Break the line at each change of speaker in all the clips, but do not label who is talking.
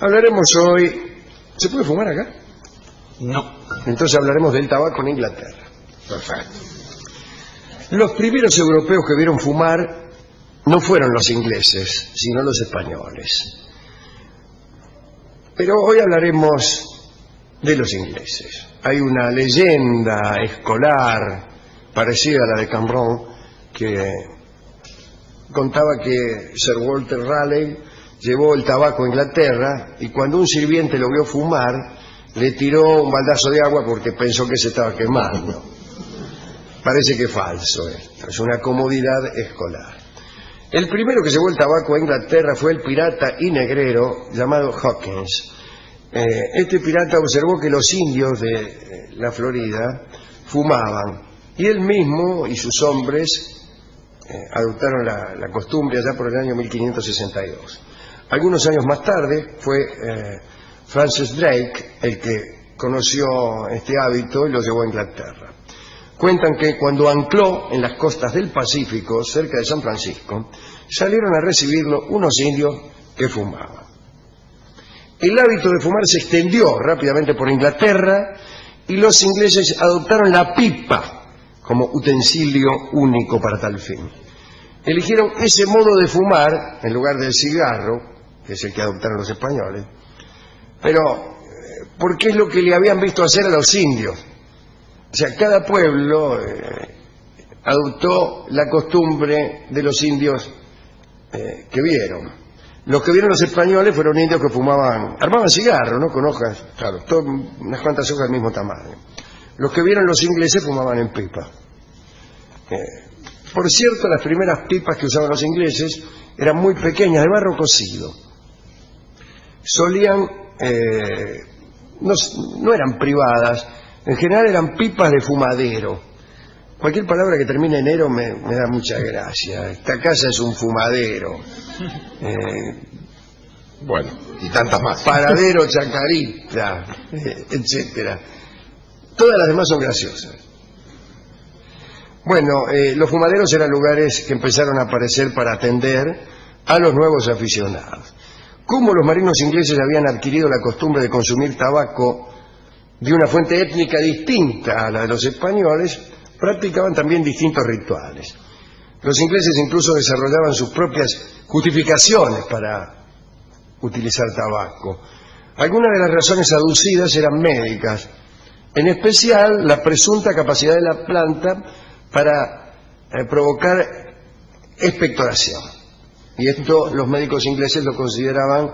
Hablaremos hoy... ¿Se puede fumar acá?
No.
Entonces hablaremos del tabaco en Inglaterra.
Perfecto.
Los primeros europeos que vieron fumar no fueron los ingleses, sino los españoles. Pero hoy hablaremos de los ingleses. Hay una leyenda escolar parecida a la de Cambronne que contaba que Sir Walter Raleigh llevó el tabaco a Inglaterra y cuando un sirviente lo vio fumar le tiró un baldazo de agua porque pensó que se estaba quemando. Parece que es falso esto, es una comodidad escolar. El primero que llevó el tabaco a Inglaterra fue el pirata y negrero llamado Hawkins. Este pirata observó que los indios de la Florida fumaban y él mismo y sus hombres adoptaron la costumbre allá por el año 1562. Algunos años más tarde fue Francis Drake el que conoció este hábito y lo llevó a Inglaterra. Cuentan que cuando ancló en las costas del Pacífico, cerca de San Francisco, salieron a recibirlo unos indios que fumaban. El hábito de fumar se extendió rápidamente por Inglaterra y los ingleses adoptaron la pipa como utensilio único para tal fin. Eligieron ese modo de fumar en lugar del cigarro, que es el que adoptaron los españoles, pero porque es lo que le habían visto hacer a los indios. O sea, cada pueblo adoptó la costumbre de los indios que vieron. Los que vieron los españoles fueron indios que fumaban, armaban cigarros, ¿no? Con hojas, claro, unas cuantas hojas del mismo tamaño. Los que vieron los ingleses fumaban en pipa. Por cierto, las primeras pipas que usaban los ingleses eran muy pequeñas, de barro cocido. Solían, no eran privadas, en general eran pipas de fumadero. Cualquier palabra que termine en ero me da mucha gracia. Esta casa es un fumadero.
Bueno, y tantas más.
Paradero, chacarita, etcétera. Todas las demás son graciosas. Bueno, los fumaderos eran lugares que empezaron a aparecer para atender a los nuevos aficionados. Como los marinos ingleses habían adquirido la costumbre de consumir tabaco de una fuente étnica distinta a la de los españoles, practicaban también distintos rituales. Los ingleses incluso desarrollaban sus propias justificaciones para utilizar tabaco. Algunas de las razones aducidas eran médicas, en especial la presunta capacidad de la planta para provocar expectoración. Y esto los médicos ingleses lo consideraban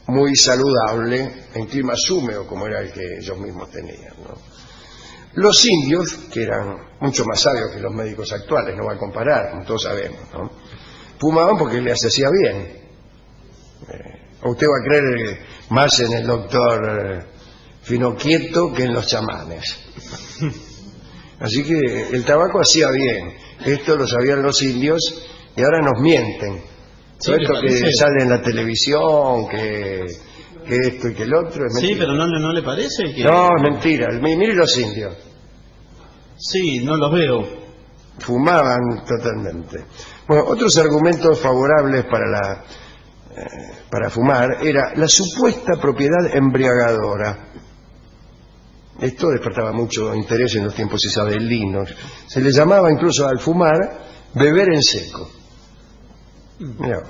muy saludable en climas húmedos como era el que ellos mismos tenían, ¿no? Los indios, que eran mucho más sabios que los médicos actuales, no va a comparar, como todos sabemos, ¿no? Fumaban porque les hacía bien. ¿O usted va a creer más en el doctor Finoquieto que en los chamanes? Así que el tabaco hacía bien. Esto lo sabían los indios y ahora nos mienten.
Sí,
Todo esto que sale en la televisión, que esto y que el otro es mentira.
Sí, pero ¿no le parece que...?
No, es mentira. Mire los indios.
Sí, no los veo.
Fumaban totalmente. Bueno, otros argumentos favorables para fumar era la supuesta propiedad embriagadora. Esto despertaba mucho interés en los tiempos isabelinos. Se le llamaba incluso al fumar beber en seco. Mirá,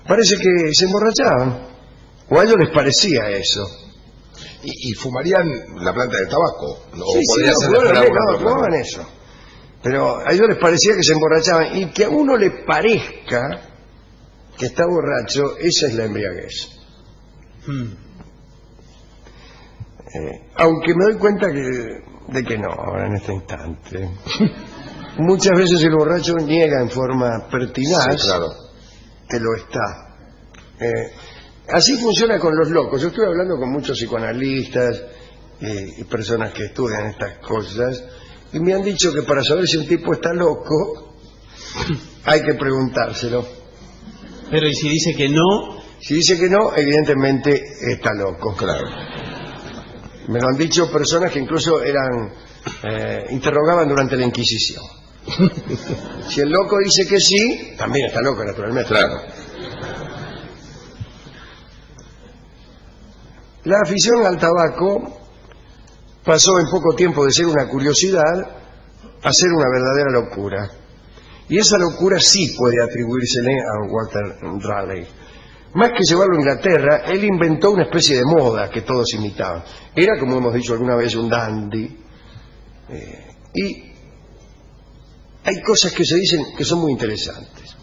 parece que se emborrachaban, o a ellos les parecía eso.
¿Y fumarían la planta de tabaco? ¿No?
Sí,
podría ser
fumaban eso. Pero a ellos les parecía que se emborrachaban, y que a uno le parezca que está borracho, esa es la embriaguez. Aunque me doy cuenta de que no, ahora en este instante. Muchas veces el borracho niega en forma pertinaz,
sí, claro,
que lo está. Así funciona con los locos. Yo estuve hablando con muchos psicoanalistas y personas que estudian estas cosas, y me han dicho que para saber si un tipo está loco hay que preguntárselo.
Pero ¿y si dice que no?
Si dice que no, evidentemente está loco.
claro.
Me lo han dicho personas que incluso interrogaban durante la Inquisición. Si el loco dice que sí, también está loco, naturalmente.
Claro.
La afición al tabaco pasó en poco tiempo de ser una curiosidad a ser una verdadera locura. Y esa locura sí puede atribuírsele a Walter Raleigh. Más que llevarlo a Inglaterra, él inventó una especie de moda que todos imitaban. Era, como hemos dicho alguna vez, un dandy. Y hay cosas que se dicen que son muy interesantes.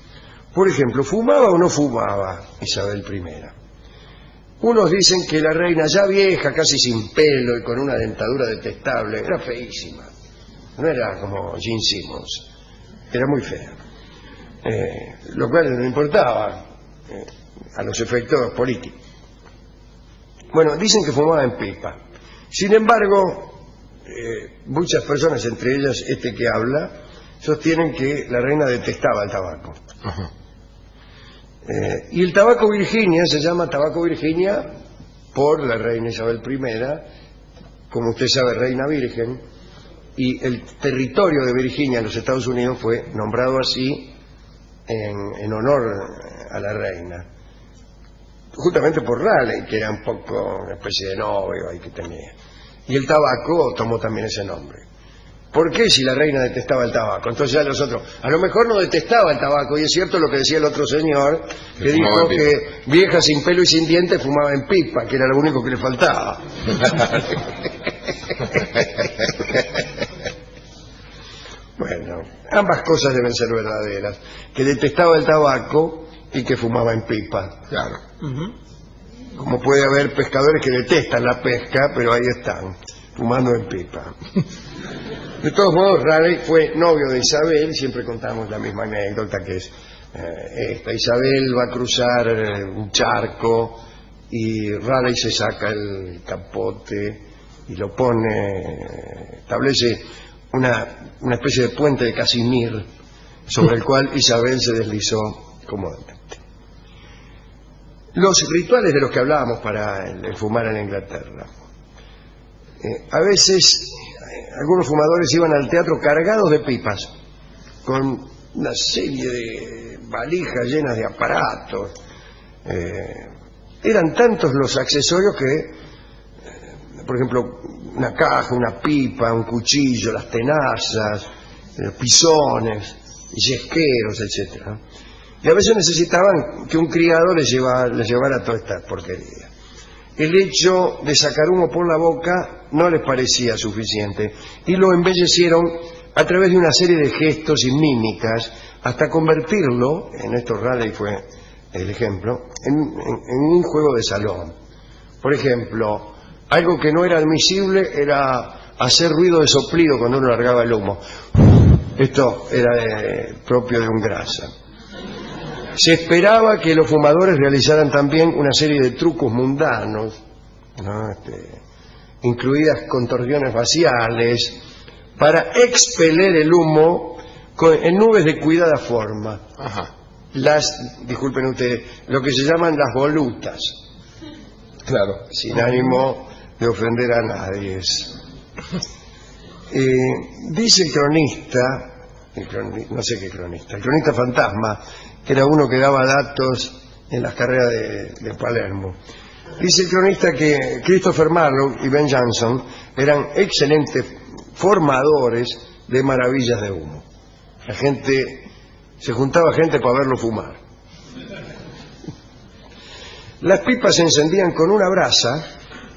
Por ejemplo, ¿fumaba o no fumaba Isabel I? Unos dicen que la reina, ya vieja, casi sin pelo y con una dentadura detestable, era feísima. No era como Gene Simmons, era muy fea. Lo cual no importaba a los efectos políticos. Bueno, dicen que fumaba en pipa. Sin embargo, muchas personas, entre ellas este que habla, sostienen que la reina detestaba el tabaco.
Ajá.
Y el tabaco Virginia se llama tabaco Virginia por la reina Isabel I, como usted sabe, reina virgen, y el territorio de Virginia en los Estados Unidos fue nombrado así en honor a la reina, justamente por Raleigh, que era un poco una especie de novio ahí que tenía. Y el tabaco tomó también ese nombre. ¿Por qué si la reina detestaba el tabaco? Entonces ya los otros, a lo mejor no detestaba el tabaco, y es cierto lo que decía el otro señor, que dijo que vieja sin pelo y sin dientes fumaba en pipa, que era lo único que le faltaba. Bueno, ambas cosas deben ser verdaderas, que detestaba el tabaco y que fumaba en pipa.
Claro.
Como puede haber pescadores que detestan la pesca, pero ahí están, fumando en pipa. De todos modos, Raleigh fue novio de Isabel, siempre contamos la misma anécdota que es esta. Isabel va a cruzar un charco y Raleigh se saca el capote y lo pone, establece una especie de puente de Casimir sobre el cual Isabel se deslizó cómodamente. Los rituales de los que hablábamos para el fumar en Inglaterra. A veces algunos fumadores iban al teatro cargados de pipas, con una serie de valijas llenas de aparatos. Eran tantos los accesorios que, por ejemplo, una caja, una pipa, un cuchillo, las tenazas, pisones, yesqueros, etcétera. Y a veces necesitaban que un criado les llevara toda esta porquería. El hecho de sacar humo por la boca no les parecía suficiente y lo embellecieron a través de una serie de gestos y mímicas hasta convertirlo, en esto Raleigh fue el ejemplo, en un juego de salón. Por ejemplo, algo que no era admisible era hacer ruido de soplido cuando uno largaba el humo. Esto era propio de un grasa. Se esperaba que los fumadores realizaran también una serie de trucos mundanos, ¿no? Incluidas contorsiones faciales, para expeler el humo en nubes de cuidada forma.
Ajá.
Disculpen ustedes, lo que se llaman las volutas.
Claro.
Sin ánimo de ofender a nadie. Dice el cronista, no sé qué cronista, el cronista fantasma, que era uno que daba datos en las carreras de Palermo. Dice el cronista que Christopher Marlowe y Ben Jonson eran excelentes formadores de maravillas de humo. Se juntaba gente para verlo fumar. Las pipas se encendían con una brasa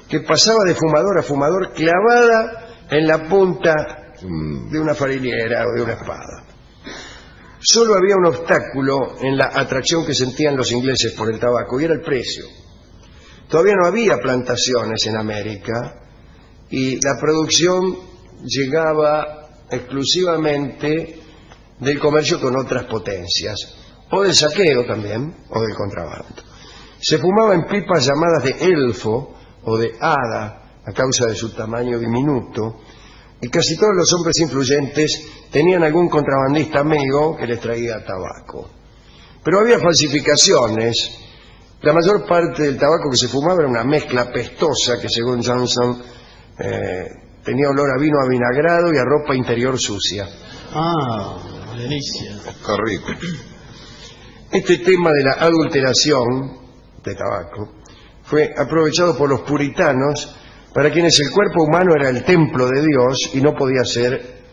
que pasaba de fumador a fumador clavada en la punta de una farinera o de una espada. Solo había un obstáculo en la atracción que sentían los ingleses por el tabaco, y era el precio. Todavía no había plantaciones en América y la producción llegaba exclusivamente del comercio con otras potencias, o del saqueo también, o del contrabando. Se fumaba en pipas llamadas de elfo o de hada, a causa de su tamaño diminuto, y casi todos los hombres influyentes tenían algún contrabandista amigo que les traía tabaco. Pero había falsificaciones. La mayor parte del tabaco que se fumaba era una mezcla apestosa que, según Johnson, tenía olor a vino avinagrado y a ropa interior sucia.
Ah, delicia.
Qué rico.
Este tema de la adulteración de tabaco fue aprovechado por los puritanos, para quienes el cuerpo humano era el templo de Dios y no podía ser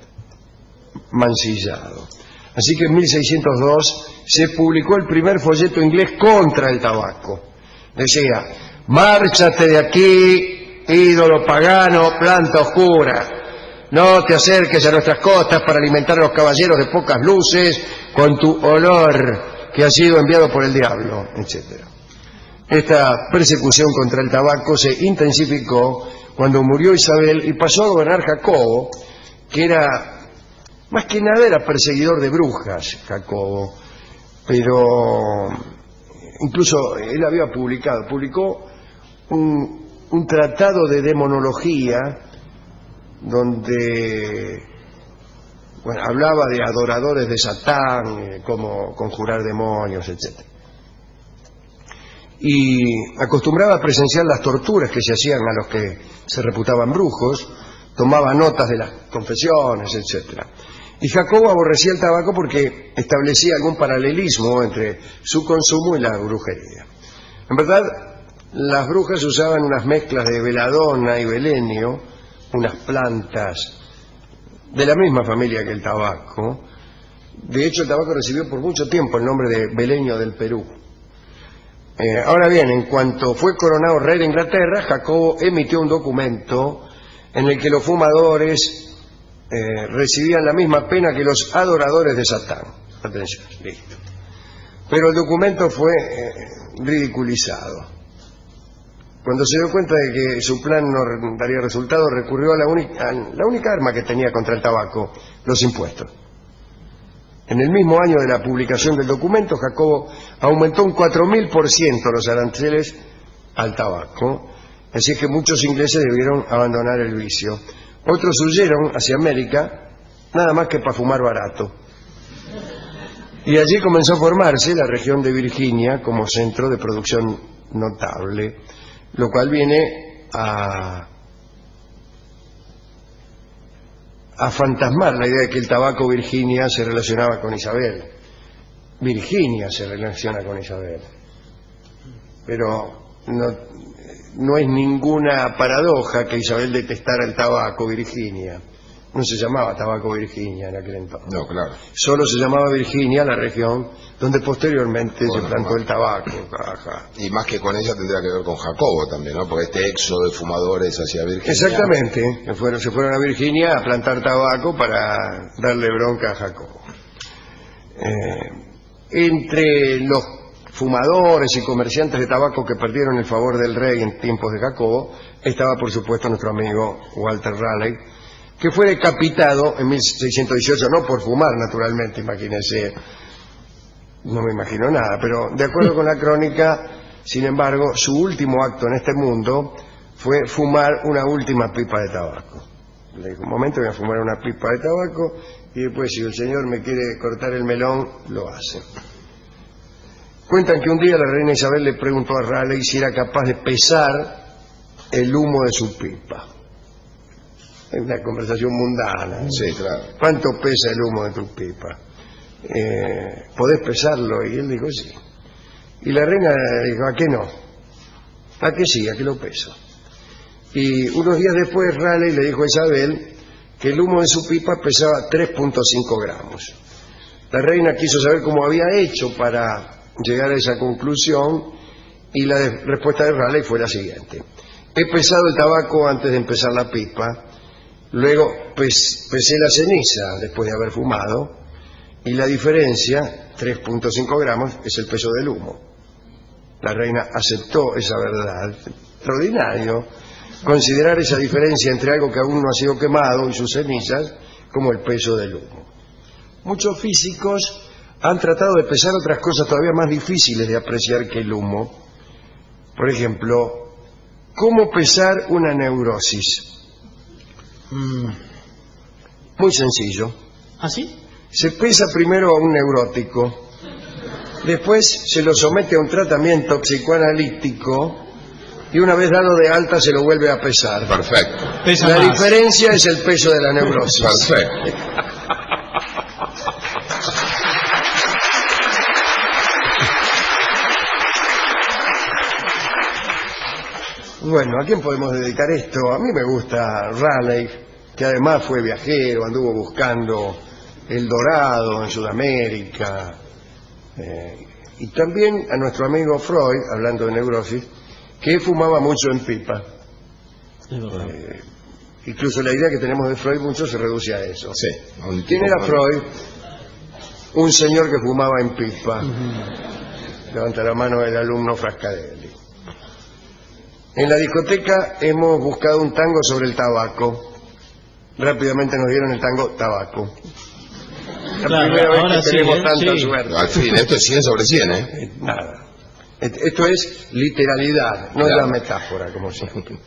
mancillado. Así que en 1602 se publicó el primer folleto inglés contra el tabaco. Decía: márchate de aquí, ídolo pagano, planta oscura. No te acerques a nuestras costas para alimentar a los caballeros de pocas luces con tu olor que ha sido enviado por el diablo, etc. Esta persecución contra el tabaco se intensificó cuando murió Isabel y pasó a gobernar Jacobo, que era, más que nada, era perseguidor de brujas, Jacobo, pero incluso él había publicó un tratado de demonología donde hablaba de adoradores de Satán, cómo conjurar demonios, etc. Y acostumbraba a presenciar las torturas que se hacían a los que se reputaban brujos, tomaba notas de las confesiones, etc. Y Jacobo aborrecía el tabaco porque establecía algún paralelismo entre su consumo y la brujería. En verdad, las brujas usaban unas mezclas de beladona y belenio, unas plantas de la misma familia que el tabaco. De hecho, el tabaco recibió por mucho tiempo el nombre de belenio del Perú. Ahora bien, en cuanto fue coronado rey de Inglaterra, Jacobo emitió un documento en el que los fumadores recibían la misma pena que los adoradores de Satán. Atención, listo. Pero el documento fue ridiculizado. Cuando se dio cuenta de que su plan no daría resultado, recurrió a la única arma que tenía contra el tabaco: los impuestos. En el mismo año de la publicación del documento, Jacobo aumentó un 4000% los aranceles al tabaco, así que muchos ingleses debieron abandonar el vicio. Otros huyeron hacia América, nada más que para fumar barato. Y allí comenzó a formarse la región de Virginia como centro de producción notable, lo cual viene a fantasmar la idea de que el tabaco Virginia se relacionaba con Isabel. Virginia se relaciona con Isabel. Pero no es ninguna paradoja que Isabel detestara el tabaco Virginia. No se llamaba tabaco Virginia en aquel entonces.
No, claro.
Solo se llamaba Virginia la región donde posteriormente se plantó el tabaco. Ajá.
Y más que con ella tendría que ver con Jacobo también, ¿no? Porque este éxodo de fumadores hacia Virginia.
Exactamente. Se fueron a Virginia a plantar tabaco para darle bronca a Jacobo. Entre los fumadores y comerciantes de tabaco que perdieron el favor del rey en tiempos de Jacobo estaba, por supuesto, nuestro amigo Walter Raleigh, que fue decapitado en 1618, no por fumar, naturalmente, imagínense, no me imagino nada, pero de acuerdo con la crónica, sin embargo, su último acto en este mundo fue fumar una última pipa de tabaco. Le dijo: un momento, voy a fumar una pipa de tabaco y después, si el señor me quiere cortar el melón, lo hace. Cuentan que un día la reina Isabel le preguntó a Raleigh si era capaz de pesar el humo de su pipa. Es una conversación mundana.
Sí, claro.
¿Cuánto pesa el humo de tu pipa? ¿Podés pesarlo? Y él dijo: sí. Y la reina dijo: ¿a qué no? ¿A qué sí? ¿A qué lo peso? Y unos días después Raleigh le dijo a Isabel que el humo de su pipa pesaba 3.5 gramos. La reina quiso saber cómo había hecho para llegar a esa conclusión y la respuesta de Raleigh fue la siguiente: he pesado el tabaco antes de empezar la pipa, luego pesé la ceniza después de haber fumado, y la diferencia, 3.5 gramos, es el peso del humo. La reina aceptó esa verdad. Extraordinario considerar esa diferencia entre algo que aún no ha sido quemado y sus cenizas como el peso del humo. Muchos físicos han tratado de pesar otras cosas todavía más difíciles de apreciar que el humo. Por ejemplo, ¿cómo pesar una neurosis? Muy sencillo.
¿Ah, sí?
Se pesa primero a un neurótico, después se lo somete a un tratamiento psicoanalítico y una vez dado de alta se lo vuelve a pesar.
Perfecto.
Pesa
La
más.
diferencia es el peso de la neurosis.
Perfecto.
Bueno, ¿a quién podemos dedicar esto? A mí me gusta Raleigh, que además fue viajero, anduvo buscando el dorado en Sudamérica. Y también a nuestro amigo Freud, hablando de neurosis, que fumaba mucho en pipa.
Es verdad.
Incluso la idea que tenemos de Freud mucho se reduce a eso.
Sí.
¿Quién era Freud? Un señor que fumaba en pipa. Levanta la mano el alumno Frascadelli. En la discoteca hemos buscado un tango sobre el tabaco. Rápidamente nos dieron el tango Tabaco. La
Claro,
primera vez
ahora
que
sí,
tenemos
¿eh?
tanta
Sí.
suerte.
Al fin, esto es 100 sobre 100, ¿eh?
Nada. Esto es literalidad, no es
Claro.
la metáfora, como siempre.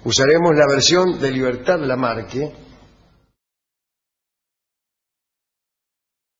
Usaremos la versión de Libertad Lamarque